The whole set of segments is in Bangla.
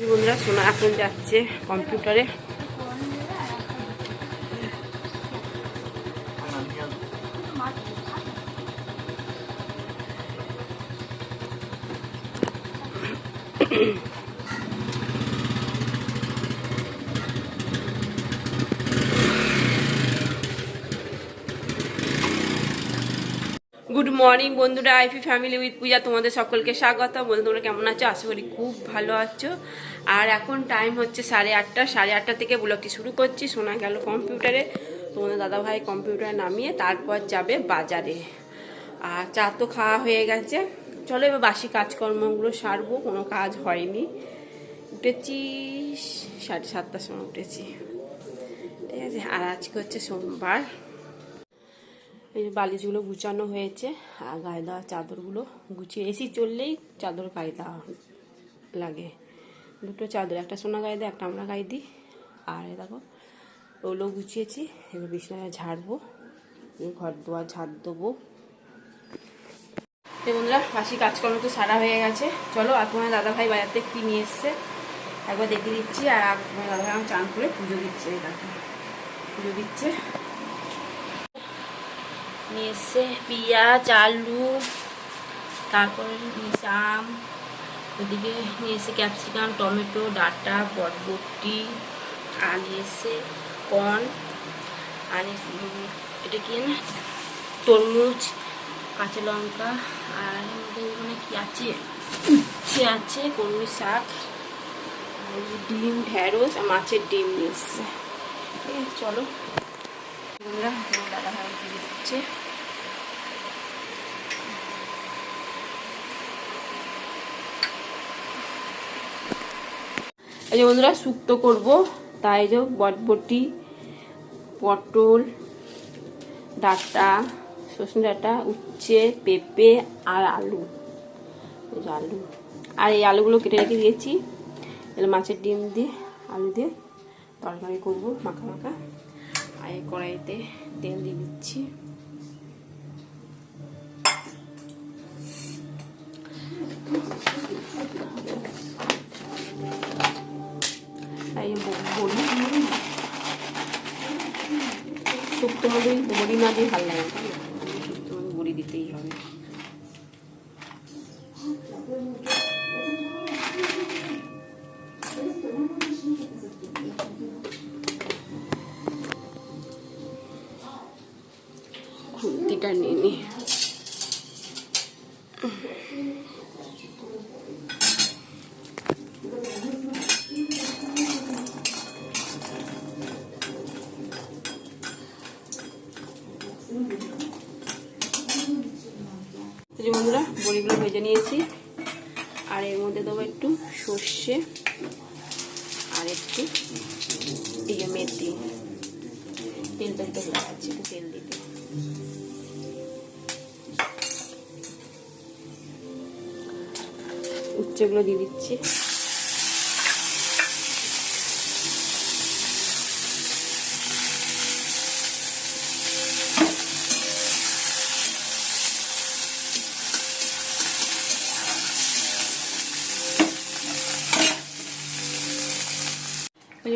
বন্ধুরা সোনা এখন যাচ্ছে কম্পিউটারে। গুড মর্নিং বন্ধুরা, আইপি ফ্যামিলি উইথ পূজা তোমাদের সকলকে স্বাগত। বন্ধুরা কেমন আছো? আশা করি খুব ভালো আছো। আর এখন টাইম হচ্ছে 8:30। 8:30 থেকে ব্লগটি শুরু করছি। শোনা গেল কম্পিউটারে, তোমাদের দাদাভাই কম্পিউটারে নামিয়ে তারপর যাবে বাজারে। আর চা তো খাওয়া হয়ে গেছে, চলো এবার বাসি কাজকর্মগুলো সারবো। কোনো কাজ হয়নি, উঠেছি 7:30টার সময় উঠেছি, ঠিক আছে। আর আজকে হচ্ছে সোমবার। এই যে বালিশগুলো গুছানো হয়েছে আর গায়ে দেওয়া চাদরগুলো গুছিয়ে, এসি চললেই চাদর গায়ে দেওয়া লাগে। দুটো চাদর, একটা সোনা গায়ে দেয়, একটা আমরা গায়ে দিই। আর দেখো ওগুলো গুছিয়েছি। এবার বিছানায় ঝাড়বো, ঘর দোয়ার ঝাড় দেবো। বন্ধুরা বাসি কাজকর্ম তো সারা হয়ে গেছে, চলো আর তোমার দাদাভাই বাজার থেকে কী নিয়ে এসছে একবার দেখে দিচ্ছি। আর তোমার দাদাভাই আমার চান করে পুজো দিচ্ছে, দেখো পুজো দিচ্ছে। নিয়ে এসছে পেঁয়াজ, আলু, তারপরে নিয়েছে আম, ওদিকে নিয়ে এসে ক্যাপসিকাম, টমেটো, ডাঁটা, বরবটি, আর নিয়ে এসে কর্ন, আর এটা কি না তরমুজ, কাঁচা লঙ্কা, আর ওখানে কি আছে, উচ্ছে আছে, কলমি শাক, ডিম, ঢেঁড়স আর মাছের ডিম নিয়ে এসছে। ঠিক আছে চলো বন্ধুরা, দাদা ভাই দিয়ে দিচ্ছে। এই যে বন্ধুরা শুক্তো করবো, তাই যে বরবটি, পটল, ডাঁটা, সজনে ডাঁটা, উচ্ছে, পেঁপে আর আলু। আলু আর এই আলুগুলো কেটে রেখে দিয়েছি। এবার মাছের ডিম দিয়ে আলু দিয়ে তরকারি করবো মাখা মাখা। আর এই কড়াইতে তেল দিয়ে দিচ্ছি। বড়ি শুক্তো মধ্যে বড়ি না দিয়ে ভালো লাগে, শুক্তো মধ্যে বড়ি দিতেই হবে। খুন্তিটা নিয়ে নি। বন্ধুরা বড়িগুলো ভেজে নিয়েছি, আর এর মধ্যে দেবো একটু সর্ষে আর একটু মেথি। তেলটা দিতে ভুলে যাচ্ছে, একটু তেল দিতে। উচ্ছেগুলো দিয়ে দিচ্ছি।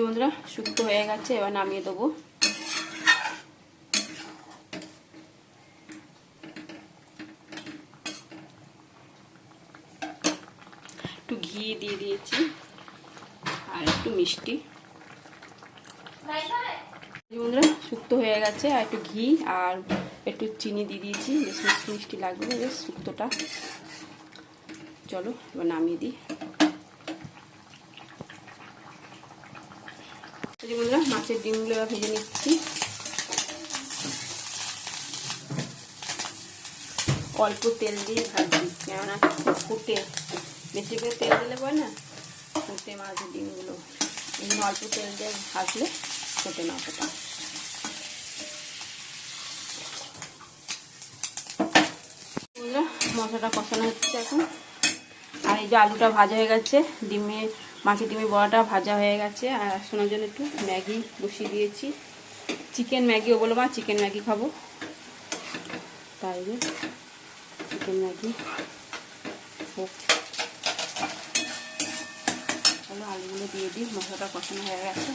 বন্ধুরা শুক্তো হয়ে গেছে, এবার নামিয়ে দেবো। একটু ঘি দিয়ে দিয়েছি আর একটু মিষ্টি। বন্ধুরা শুক্তো হয়ে গেছে, আর একটু ঘি আর একটু চিনি দিয়ে দিয়েছি, বেশ মিষ্টি মিষ্টি লাগবে বেশ শুক্তোটা। চলো এবার নামিয়ে দিই। বন্ধুরা মাছের ডিমগুলো এবার ভেজে নিচ্ছি। অল্প তেল দিয়ে ভাজছি, কেননা ফুটে, বেশি করে তেল দিলে পরে না ফুটে মাছের ডিমগুলো। এই জন্য অল্প তেল দিয়ে ভাজলে ফোটে না ফোটা। মশলাটা কষানো হচ্ছে এখন। আর এই যে আলুটা ভাজা হয়ে গেছে, মাছের ডিমের বড়াটা ভাজা হয়ে গেছে। আর শোনার জন্য একটু ম্যাগি বসিয়ে দিয়েছি, চিকেন ম্যাগিও বলো মা, চিকেন ম্যাগি খাবো তাই যে চিকেন ম্যাগি হোক। আলুগুলো দিয়ে দিই, মশলাটা কষানো হয়ে গেছে।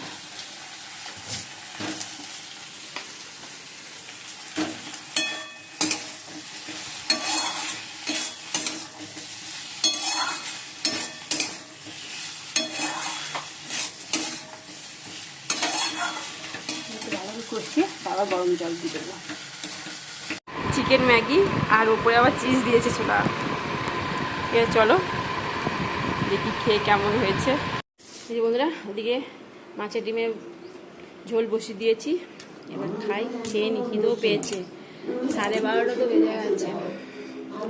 কষিয়ে আবার গরম জল দিয়ে দেবো। চিকেন ম্যাগি আর উপরে আবার চিজ দিয়েছে ছোলা। চলো দেখি খেয়ে কেমন হয়েছে। এই যে বন্ধুরা, ওদিকে মাছের ডিমের ঝোল বসিয়ে দিয়েছি, এবার খাই, খেয়ে নি, খিদেও পেয়েছে। 12:30 তো বেজে গেছে।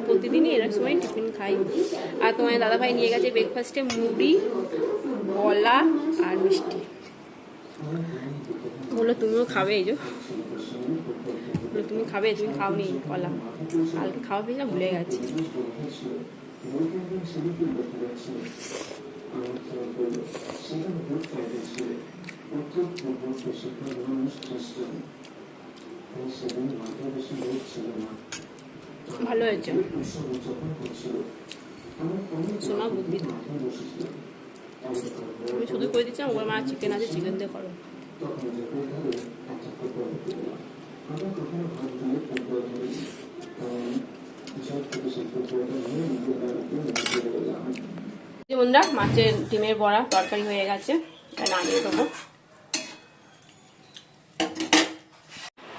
প্রতিদিনই এরকম সময় টিফিন খাই। আর তোমার দাদাভাই নিয়ে গেছে ব্রেকফাস্টে মুড়ি, কলা আর মিষ্টি। বললো তুমিও খাবে, এই যে বললো তুমি খাবে, তুমি খাওনি কলা, কালকে খাওয়া পেয়ে না, ভুলে গেছি। ভালো হয়েছে, সোনা বুদ্ধি। আমি শুধু করে দিচ্ছিলাম, ওর মা চিকেন আছে, চিকেন দিয়ে করো। বন্ধুরা, মাছের ডিমের বড়া তরকারি হয়ে গেছে, নামিয়ে দেবো।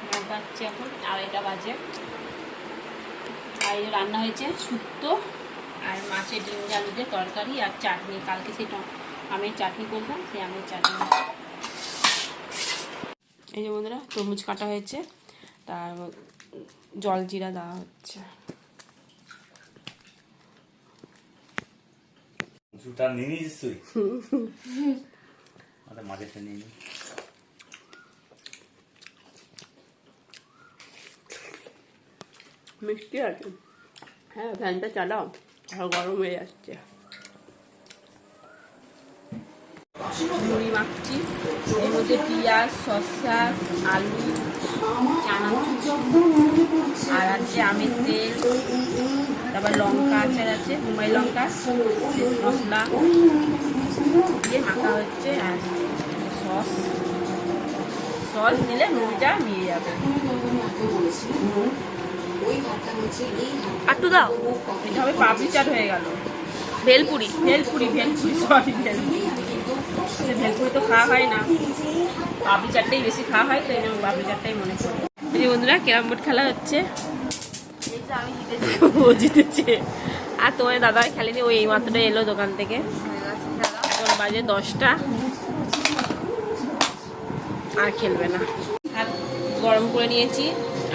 এখন 2:30 বাজে। আর এই রান্না হয়েছে শুক্তো আর মাছের ডিম আলু দিয়ে তরকারি আর চাটনি। কালকে সেই আমের চাটনি করলাম, সেই আমের চাটনি। এই যে বন্ধুরা, তরমুজ কাটা হয়েছে, তার জল জিরা দেওয়া হচ্ছে। মিষ্টি আছে, হ্যাঁ, ফ্যানটা চালাও, আর গরম হয়ে যাচ্ছে। মুড়ি মাখছি, এর মধ্যে পেঁয়াজ, শসা, আলু, চানাচুর আর আছে আমের তেল, তারপর লঙ্কা আচার আছে, মুম্বাই লঙ্কা মশলা দিয়ে মাখা হচ্ছে। আর সস সস দিলে মুড়িটা নিয়ে যাবে। একটু দাও, এটা হবে পাপড়ি চাট হয়ে গেল। ভেলপুরি ভেলপুরি ভেলপুরি সরি ভেলপুরি। ভেলপুরি তো খাওয়া হয় না, পাপড়ি চাটটাই বেশি খাওয়া হয়, তো এই জন্য পাপড়ি চাটটাই মনে পড়ে। এই যে বন্ধুরা, ক্যারাম বোর্ড খেলা হচ্ছে, ও জিতেছে। আর তোমার দাদা খেলেনি, ওই এইমাত্র এলো দোকান থেকে। এখন বাজে 10টা, আর খেলবে না। হাত গরম করে নিয়েছি,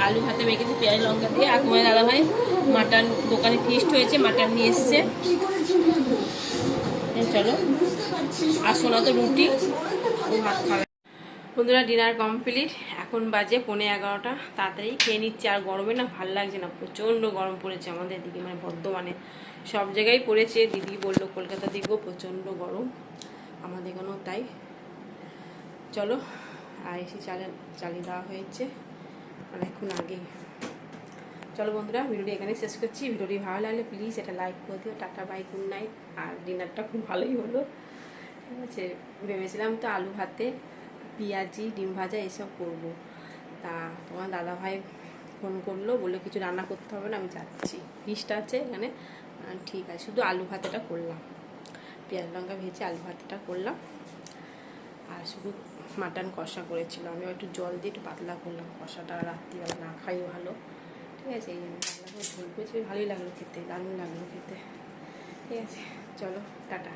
আলু হাতে মেখেছি পেঁয়াজ লঙ্কা দিয়ে। আর তোমার দাদাভাই মাটন, দোকানে ফিস্ট হয়েছে, মাটন নিয়ে এসছে। চলো, আর সোনা তো রুটি, ও ভাত খাবে। বন্ধুরা, ডিনার কমপ্লিট, এখন বাজে 11:15। তাড়াতাড়ি খেয়ে নিচ্ছে। আর গরমে না ভাল লাগছে না, প্রচণ্ড গরম পড়েছে আমাদের দিকে, মানে বর্ধমানে সব জায়গায় পড়েছে। দিদি বললো কলকাতা দিকেও প্রচণ্ড গরম, আমাদের এখানেও তাই। চলো, আর এসে চালিয়ে দেওয়া হয়েছে অনেকক্ষণ আগেই। চলো বন্ধুরা, ভিডিওটি এখানেই শেষ করছি। ভিডিওটি ভালো লাগলে প্লিজ এটা লাইক করে দিও। Tata, bye, good night. আর ডিনারটা খুব ভালোই হলো, ঠিক আছে। ভেবেছিলাম তো আলু ভাতে পেঁয়াজি ডিম ভাজা এসব করবো, তা তোমার দাদাভাই ফোন করলো, বললো কিছু রান্না করতে হবে না, আমি যাচ্ছি, ফিস্ট আছে এখানে। ঠিক আছে, শুধু আলু ভাতেটা করলাম, পেঁয়াজ লঙ্কা ভেজে আলু ভাতেটা করলাম। আর শুধু মাটন কষা করেছিল, আমি একটু জল দিয়ে একটু পাতলা করলাম কষাটা, রাত্রিবেলা না খাই ভালো, ঠিক আছে। এই জন্য পাতলা করে ঝোল করেছি, ভালোই লাগলো খেতে, দারুণ লাগলো খেতে, ঠিক আছে। চলো টাটা।